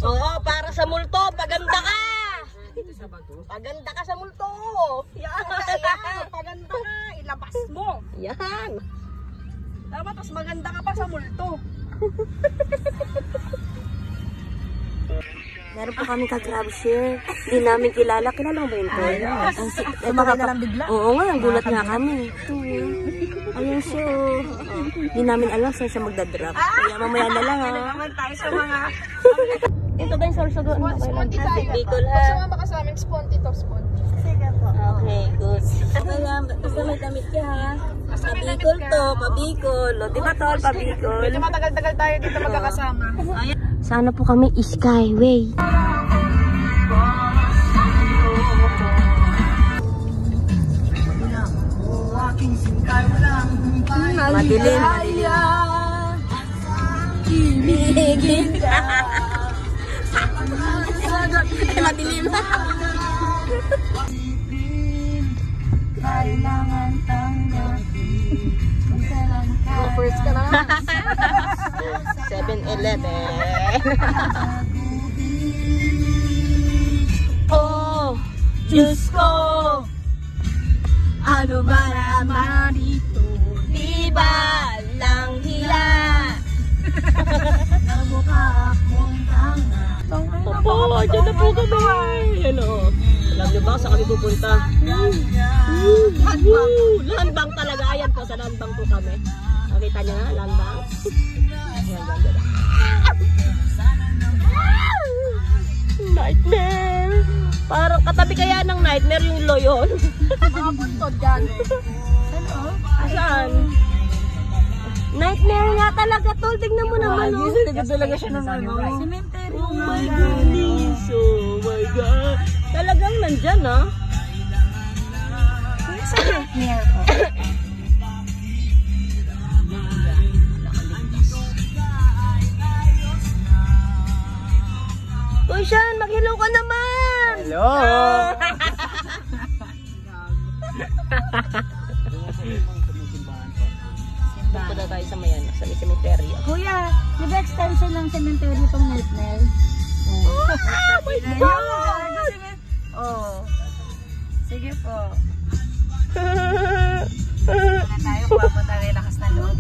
Oo, para sa multo. Paganda ka. Paganda ka sa multo. Yan. Paganda ka. Ilabas mo. Yan. Dapat mas maganda ka pa sa multo. Meron po kami ka-grab share. Hindi namin kilala. Kilala mo ba yun, Tol? Sumakay na lang bigla. Oo nga, gulat nga kami. Ayun siya. Hindi namin alam saan siya magdadrop. Kaya mamaya na lang, ha? Naman tayo sa mga... Ito ba yung sorsogon? Sponty tayo. Bicol, ha? Sumama ka sa aming sponty to, sponty. Sige po. Okay, good. Kaya, basta may damit ka, ha? Pabicol to, pabicol. O, diba, Tol? Pabicol. Medyo matagal-tagal tayo dito magkakasama. Sana po kami Skyway. Madilim, madilim. Ibigin ka. Madilim. Kailangan tanggapin. First ka na. 7-Eleven. Oh, Diyos ko. Ano ba naman ito? Di ba lang hila? Namukha akong tanga. Opo, dyan na po kami. Hello. Alam niyo ba saan kami pupunta? Landbang talaga. Ayan po, sa landbang po kami. Nakita niyo na, landbang. Nightmare. Parang katabi kaya ng nightmare yung loyon. Mga buntod dyan. Ano? Saan? Nightmare nga talaga, Tol. Tignan mo naman, oh. Tignan talaga siya ng ano. Cemetery. Oh my goodness. Oh my God. Talagang nandyan, ha? Sa nightmare ko. Uy, Sean, mag-hello ka naman! Hello! Punta tayo sa mayan, sa cemetery. Kuya, di ba extension ng cemetery itong Nightmare? Oh my God! Oh. Sige po. Wala tayo, pupunta rin lakas na loob.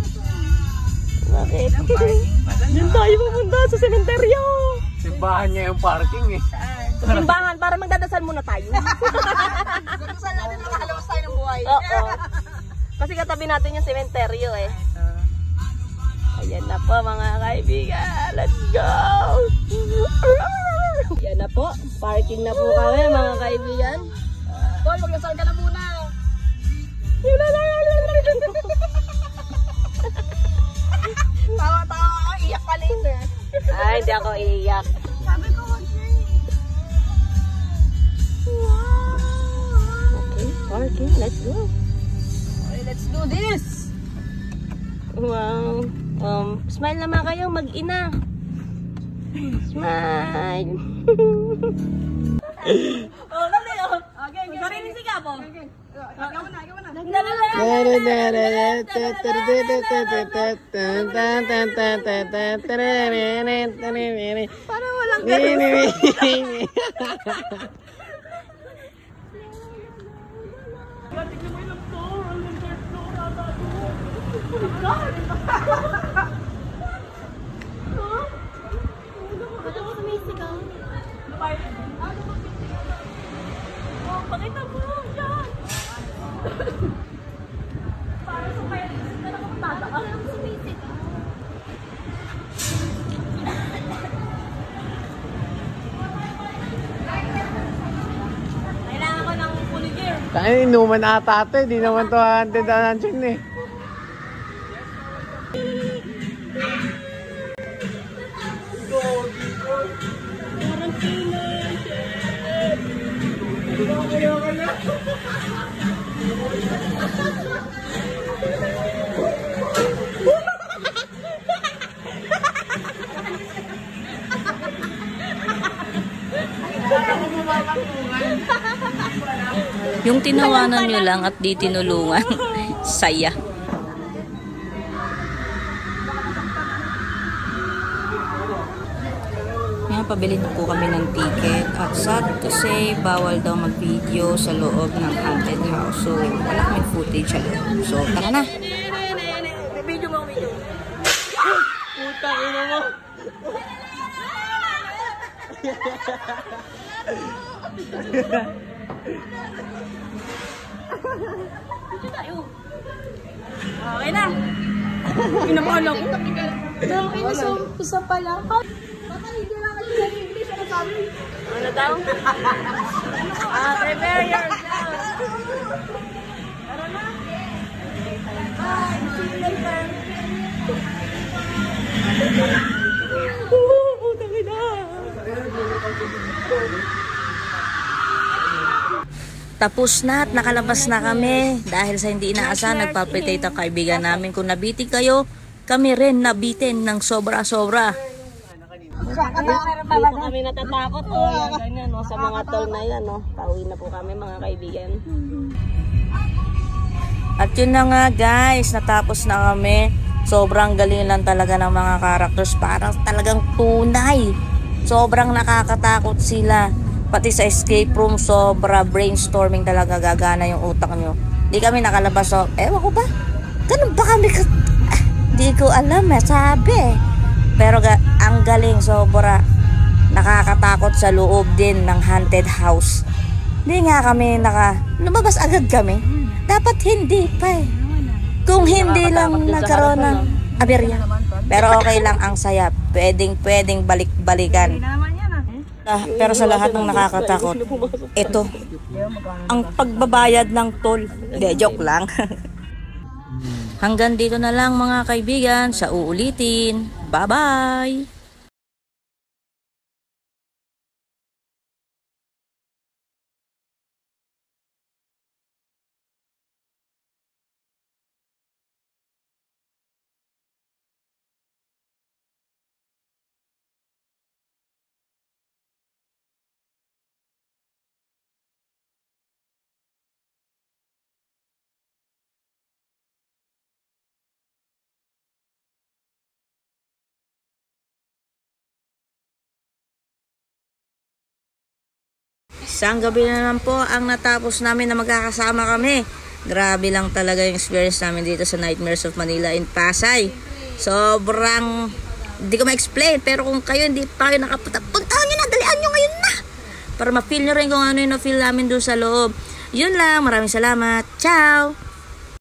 Bakit? Diyan tayo pupunta sa cemeteryo. Simbahan niya yung parking eh. Sa simbahan, para magdadasal muna tayo. Saan natin makalawas tayo ng buhay? Oo. Kasi katabi natin yung cemeteryo eh. Ayan na po mga kaibigan. Let's go! Ayan na po. Parking na po kami mga kaibigan. Tol, magdasal ka na muna. Tawa-tawa ka, iyak ka later. Ay, hindi ako iiyak. Sabi ko, wag na Okay, parking. Let's go. Okay, let's do this. Wow. Smile naman kayo, mag-ina. Smile. Oh, dali oh. Okay, sarili siga po. Ikaw na, ikaw na. Para walang pakita mo yan. Para sa kaya na nakapuntada ka. Kailangan ko ng fully gear. Tayo inuman ata ito eh. Di naman to haunted mansion eh. Yung tinawanan nyo lang at di tinulungan, saya. Yan pabili na po kami ng ticket. At sad to say, bawal daw mag-video sa loob ng haunted house. So, wala kaming footage sa loob. So, tara na. Video mo, video. Putang ina mo. Okay na. Pinapala ko. Isa pa lang. Ano daw? Prepare yourself. Tapos na at nakalabas na kami. Dahil sa hindi inaasahan, nagpapretake ang kaibigan namin. Kung nabitin kayo, kami rin nabitin ng sobra-sobra. Dito kami natatakot. Ganyan, sa mga tol na yan. Pauwi na po kami mga kaibigan. At yun na nga guys, natapos na kami. Sobrang galing lang talaga ng mga characters. Parang talagang tunay. Sobrang nakakatakot sila. Pati sa escape room, sobra brainstorming talaga, gagana yung utak nyo. Di kami nakalabas, so, ewan ko ba? Ganun ba kami? Di ko alam sabi. Pero ang galing, sobra nakakatakot sa loob din ng haunted house. Di nga kami lumabas agad kami. Dapat hindi pa eh. Kung hindi lang nagkaroon ng aberya. Pero okay lang, ang saya. Pwedeng balik-balikan. Pero sa lahat ng nakakatakot, ito, ang pagbabayad ng toll. Hindi, joke lang. Hanggang dito na lang mga kaibigan, sa uulitin. Bye-bye! Isang gabi na naman po ang natapos namin na magkakasama kami. Grabe lang talaga yung experience namin dito sa Nightmares of Manila in Pasay. Sobrang, hindi ko ma-explain, pero kung kayo hindi pa kayo nakapunta, puntahan nyo na, dalian nyo ngayon na! Para ma-feel nyo rin kung ano yung na-feel namin doon sa loob. Yun lang, maraming salamat. Ciao!